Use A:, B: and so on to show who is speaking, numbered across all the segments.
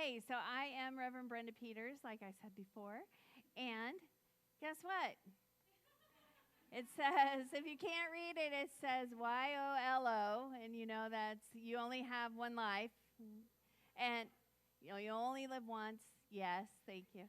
A: Okay, so I am Reverend Brenda Peters, like I said before. And guess what? It says, if you can't read it, it says YOLO, and you know that's you only have one life, and you only live once. Yes, thank you.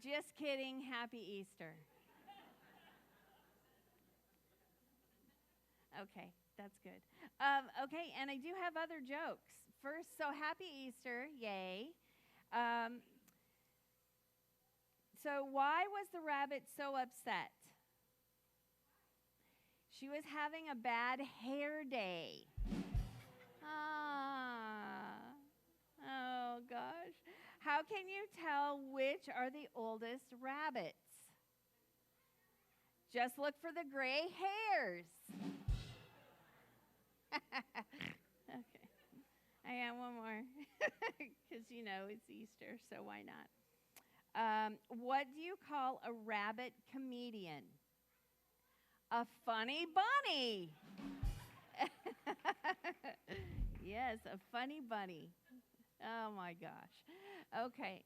A: Just kidding. Happy Easter. Okay, that's good. Okay, and I do have other jokes. First, so happy Easter, yay. So why was the rabbit so upset? She was having a bad hair day. Oh gosh. How can you tell which are the oldest rabbits? Just look for the gray hairs. Okay. I have one more because it's Easter, so why not? What do you call a rabbit comedian? A funny bunny. Yes, a funny bunny. Oh my gosh. Okay.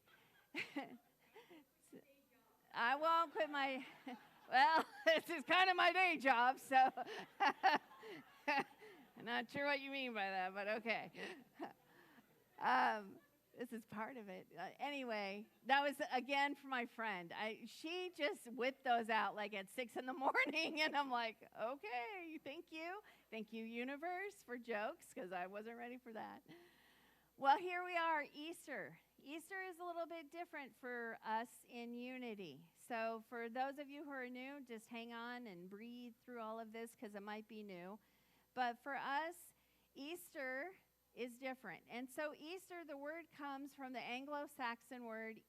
A: I won't quit my, well, this is kind of my day job, so I'm not sure what you mean by that, but okay. This is part of it. Anyway, that was, again, for my friend. She just whipped those out like at 6 in the morning, and I'm like, okay, thank you. Thank you, universe, for jokes, because I wasn't ready for that. Well, here we are, Easter. Easter is a little bit different for us in Unity. So for those of you who are new, just hang on and breathe through all of this, because it might be new. But for us, Easter is different. And so Easter, the word comes from the Anglo-Saxon word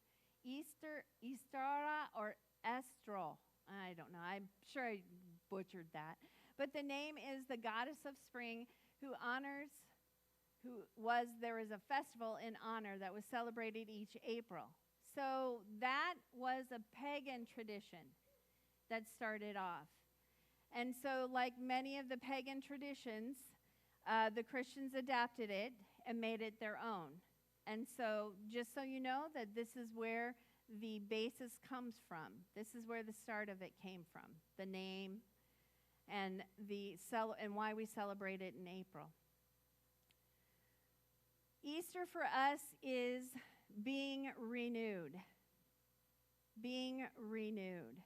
A: Eastara or Estrel. I don't know. I'm sure I butchered that. But the name is the goddess of spring there was a festival in honor that was celebrated each April. So that was a pagan tradition that started off. And so like many of the pagan traditions, the Christians adapted it and made it their own. And so just so you know that this is where the basis comes from. This is where the start of it came from, the name and why we celebrate it in April. Easter for us is being renewed. Being renewed.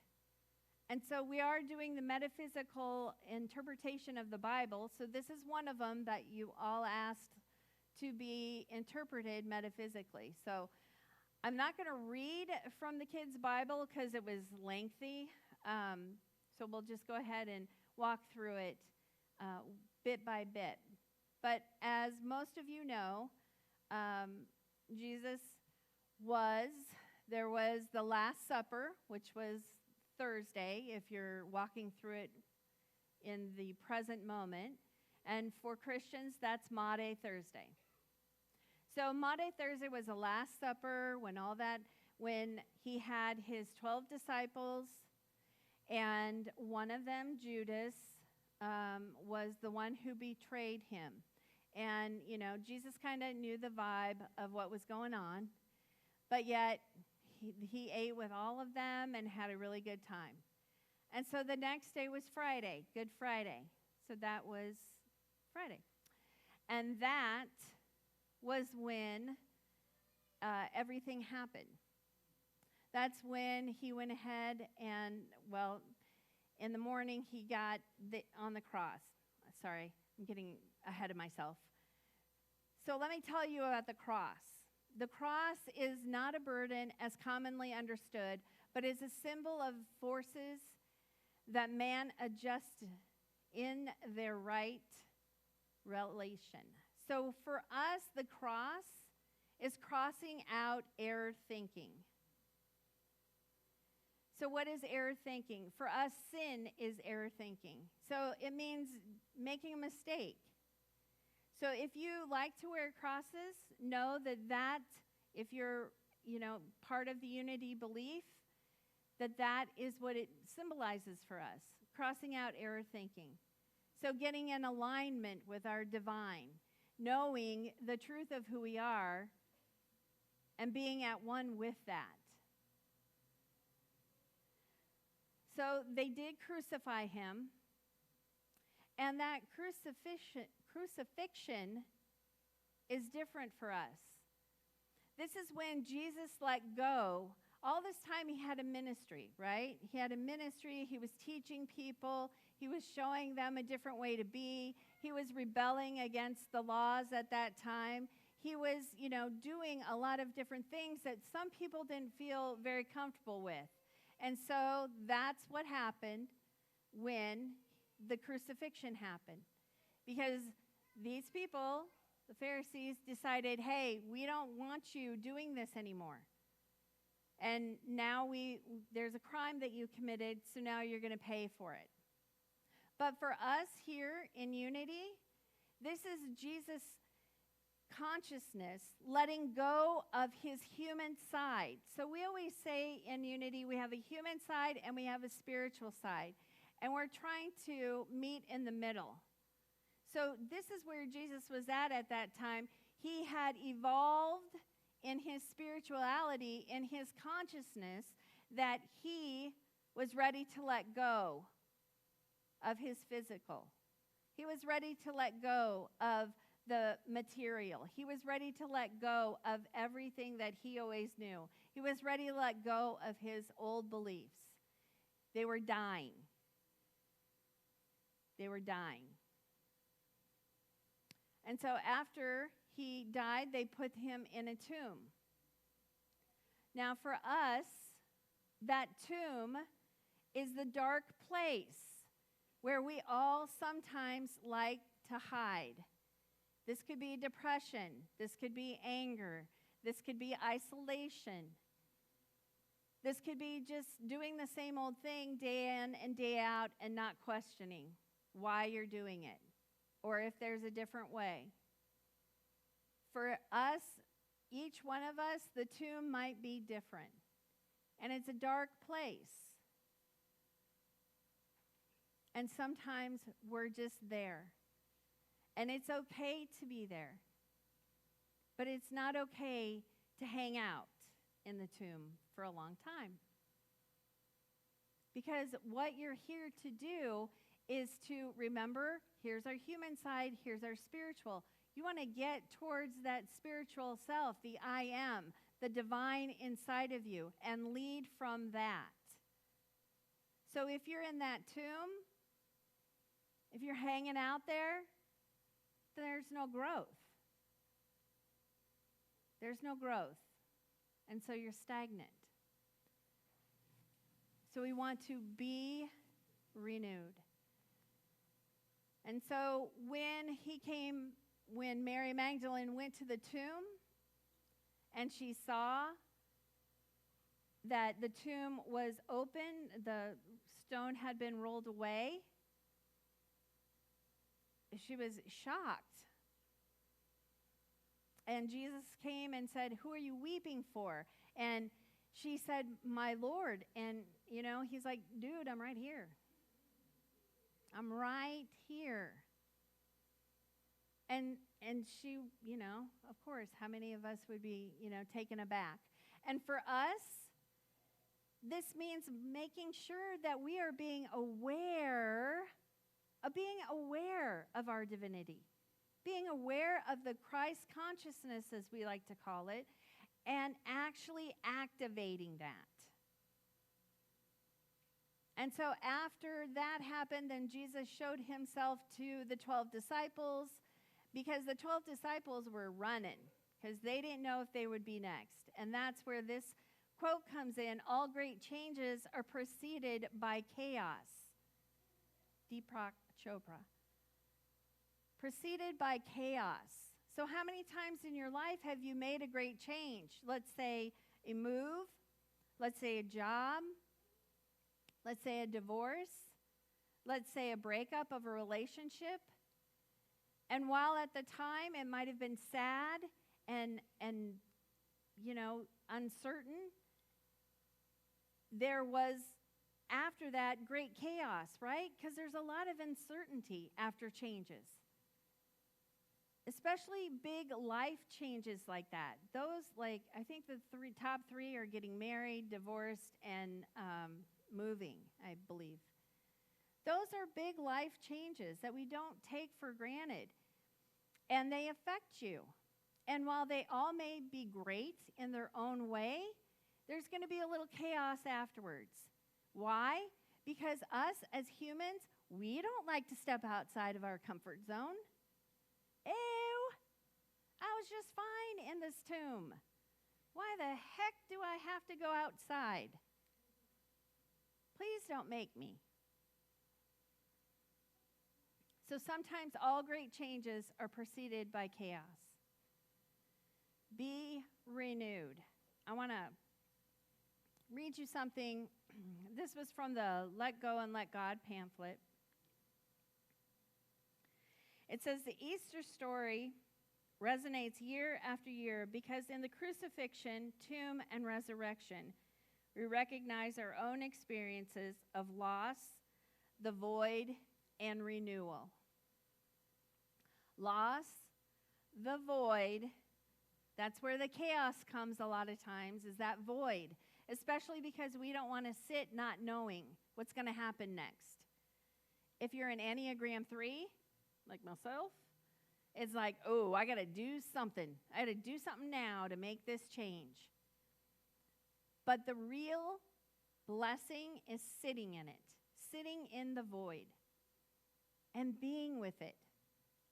A: And so we are doing the metaphysical interpretation of the Bible. So this is one of them that you all asked to be interpreted metaphysically. So I'm not going to read from the kids' Bible because it was lengthy. So we'll just go ahead and walk through it bit by bit. But as most of you know, there was the Last Supper, which was Thursday, if you're walking through it in the present moment. And for Christians, that's Maundy Thursday. So Maundy Thursday was the Last Supper, when he had his 12 disciples, and one of them, Judas, was the one who betrayed him. And, Jesus kind of knew the vibe of what was going on, but yet he ate with all of them and had a really good time. And so the next day was Friday, Good Friday. So that was Friday. And that was when everything happened. That's when he went ahead and, in the morning he got on the cross. Sorry, I'm getting ahead of myself. So let me tell you about the cross. The cross is not a burden as commonly understood, but is a symbol of forces that man adjusts in their right relation. So for us, the cross is crossing out error thinking. So what is error thinking? For us, sin is error thinking. So it means making a mistake. So if you like to wear crosses, know that if you're, part of the unity belief, that is what it symbolizes for us, crossing out error thinking. So getting in alignment with our divine, knowing the truth of who we are, and being at one with that. So they did crucify him, and that crucifixion is different for us. This is when Jesus let go. All this time he had a ministry, right? He had a ministry. He was teaching people. He was showing them a different way to be. He was rebelling against the laws at that time. He was, doing a lot of different things that some people didn't feel very comfortable with. And so that's what happened when the crucifixion happened. Because these people, the Pharisees, decided, hey, we don't want you doing this anymore. And now there's a crime that you committed, so now you're going to pay for it. But for us here in Unity, this is Jesus' consciousness letting go of his human side. So we always say in Unity we have a human side and we have a spiritual side. And we're trying to meet in the middle. So this is where Jesus was at that time. He had evolved in his spirituality, in his consciousness, that he was ready to let go of his physical. He was ready to let go of the material. He was ready to let go of everything that he always knew. He was ready to let go of his old beliefs. They were dying. They were dying. And so after he died, they put him in a tomb. Now for us, that tomb is the dark place where we all sometimes like to hide. This could be depression. This could be anger. This could be isolation. This could be just doing the same old thing day in and day out and not questioning why you're doing it or if there's a different way. For us, each one of us, the tomb might be different. And it's a dark place. And sometimes we're just there. And it's okay to be there. But it's not okay to hang out in the tomb for a long time. Because what you're here to do is to remember, here's our human side, here's our spiritual. You want to get towards that spiritual self, the I am, the divine inside of you, and lead from that. So if you're in that tomb, if you're hanging out there, there's no growth. There's no growth. And so you're stagnant. So we want to be renewed. And so when Mary Magdalene went to the tomb and she saw that the tomb was open, the stone had been rolled away, she was shocked. And Jesus came and said, "Who are you weeping for?" And she said, "My Lord." And, he's like, "Dude, I'm right here. I'm right here." And she, of course, how many of us would be, taken aback? And for us, this means making sure that we are being aware of our divinity, being aware of the Christ consciousness, as we like to call it, and actually activating that. And so after that happened, then Jesus showed himself to the 12 disciples, because the 12 disciples were running because they didn't know if they would be next. And that's where this quote comes in: all great changes are preceded by chaos. Deepak Chopra. Preceded by chaos. So how many times in your life have you made a great change? Let's say a move. Let's say a job. Let's say a divorce. Let's say a breakup of a relationship. And while at the time it might have been sad and uncertain, there was after that great chaos, right? Because there's a lot of uncertainty after changes. especially big life changes like that. Those, like, I think the top three are getting married, divorced, and moving, I believe. Those are big life changes that we don't take for granted, and they affect you. And while they all may be great in their own way, there's going to be a little chaos afterwards. Why? Because us as humans, we don't like to step outside of our comfort zone. Ew, I was just fine in this tomb. Why the heck do I have to go outside? Please don't make me. So sometimes all great changes are preceded by chaos. Be renewed. I want to read you something. This was from the Let Go and Let God pamphlet. It says the Easter story resonates year after year because in the crucifixion, tomb, and resurrection, we recognize our own experiences of loss, the void, and renewal. Loss, the void, that's where the chaos comes a lot of times, is that void, especially because we don't want to sit not knowing what's going to happen next. If you're an Enneagram 3, like myself, it's like, oh, I got to do something. I got to do something now to make this change. But the real blessing is sitting in it, sitting in the void, and being with it,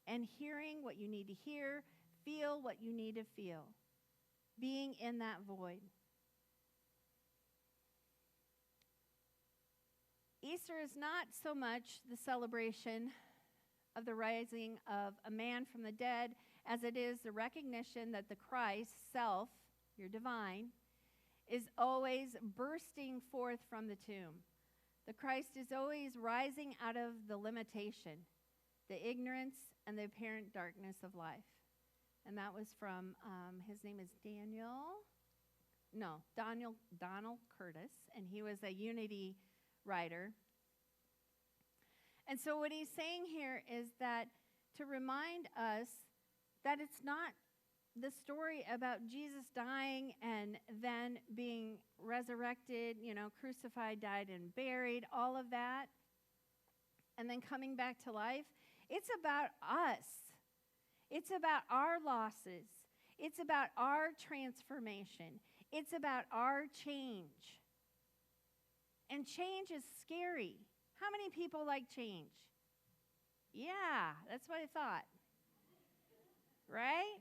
A: and hearing what you need to hear, feel what you need to feel, being in that void. Easter is not so much the celebration of the rising of a man from the dead as it is the recognition that the Christ, self, your divine, is always bursting forth from the tomb. The Christ is always rising out of the limitation, the ignorance, and the apparent darkness of life. And that was from, his name is Donald Curtis, and he was a Unity writer. And so what he's saying here is that to remind us that it's not the story about Jesus dying and then being resurrected, crucified, died, and buried, all of that, and then coming back to life. It's about us. It's about our losses. It's about our transformation. It's about our change. And change is scary. How many people like change? Yeah, that's what I thought. Right?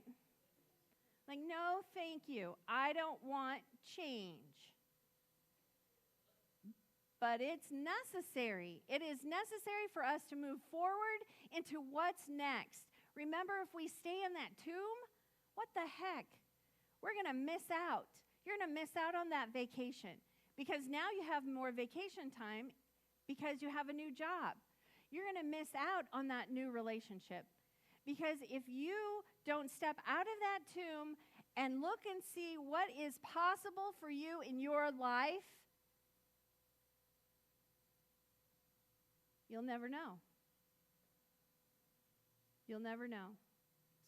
A: Like, no, thank you. I don't want change. But it's necessary. It is necessary for us to move forward into what's next. Remember, if we stay in that tomb, what the heck? We're going to miss out. You're going to miss out on that vacation because now you have more vacation time because you have a new job. You're going to miss out on that new relationship because if you don't step out of that tomb and look and see what is possible for you in your life, you'll never know. You'll never know.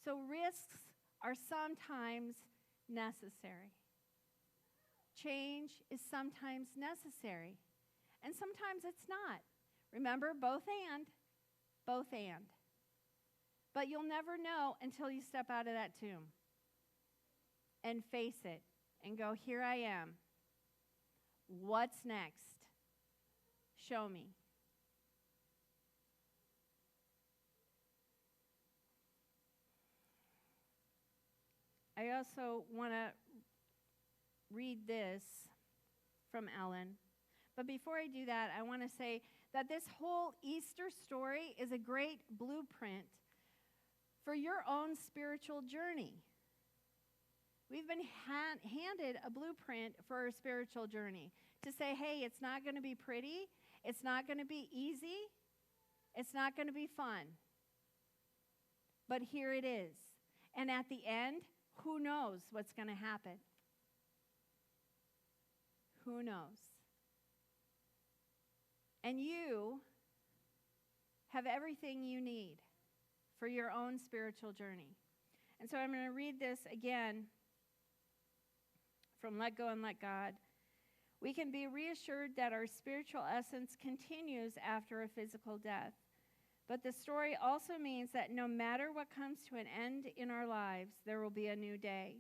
A: So risks are sometimes necessary. Change is sometimes necessary. And sometimes it's not. Remember, both and. Both and. But you'll never know until you step out of that tomb and face it and go, here I am. What's next? Show me. I also want to read this from Ellen. But before I do that, I want to say that this whole Easter story is a great blueprint for your own spiritual journey. We've been handed a blueprint for our spiritual journey to say, hey, it's not going to be pretty. It's not going to be easy. It's not going to be fun. But here it is. And at the end, who knows what's going to happen? Who knows? And you have everything you need for your own spiritual journey. And so I'm going to read this again from Let Go and Let God. We can be reassured that our spiritual essence continues after a physical death. But the story also means that no matter what comes to an end in our lives, there will be a new day.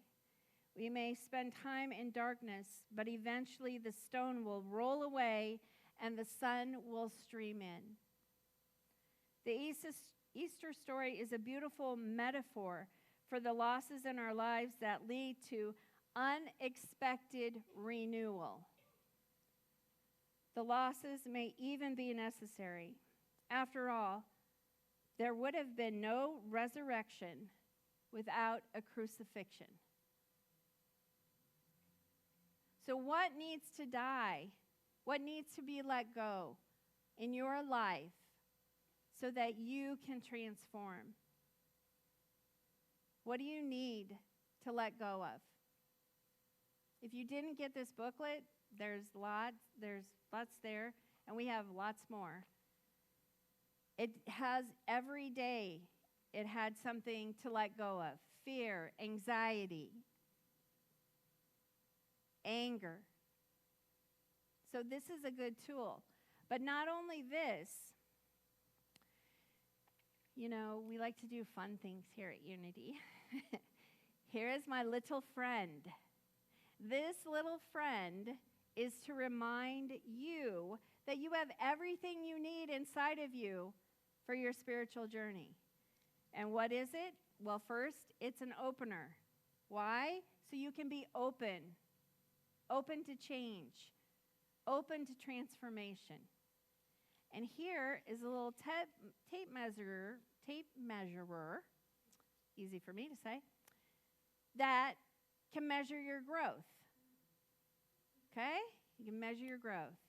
A: We may spend time in darkness, but eventually the stone will roll away and the sun will stream in. The Easter story is a beautiful metaphor for the losses in our lives that lead to unexpected renewal. The losses may even be necessary. After all, there would have been no resurrection without a crucifixion. So what needs to die? What needs to be let go in your life so that you can transform? What do you need to let go of? If you didn't get this booklet, there's lots there, and we have lots more. It has every day, it had something to let go of. Fear, anxiety, anger. So this is a good tool. But not only this, you know, we like to do fun things here at Unity. Here is my little friend. This little friend is to remind you that you have everything you need inside of you for your spiritual journey. And what is it? Well, first, it's an opener. Why? So you can be open to change, open to transformation. And here is a little tape measurer, easy for me to say, that can measure your growth. Okay? You can measure your growth.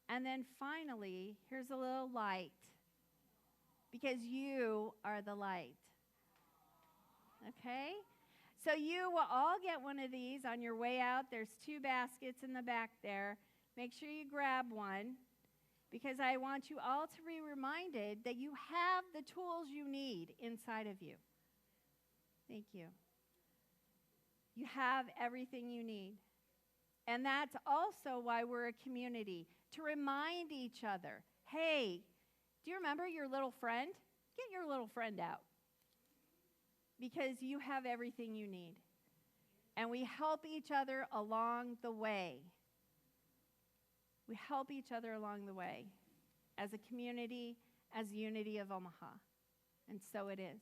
A: And then finally, here's a little light, because you are the light. Okay? So you will all get one of these on your way out. There's 2 baskets in the back there. Make sure you grab one, because I want you all to be reminded that you have the tools you need inside of you. Thank you. You have everything you need. And that's also why we're a community, to remind each other, hey, do you remember your little friend? Get your little friend out, because you have everything you need. And we help each other along the way. We help each other along the way as a community, as Unity of Omaha. And so it is.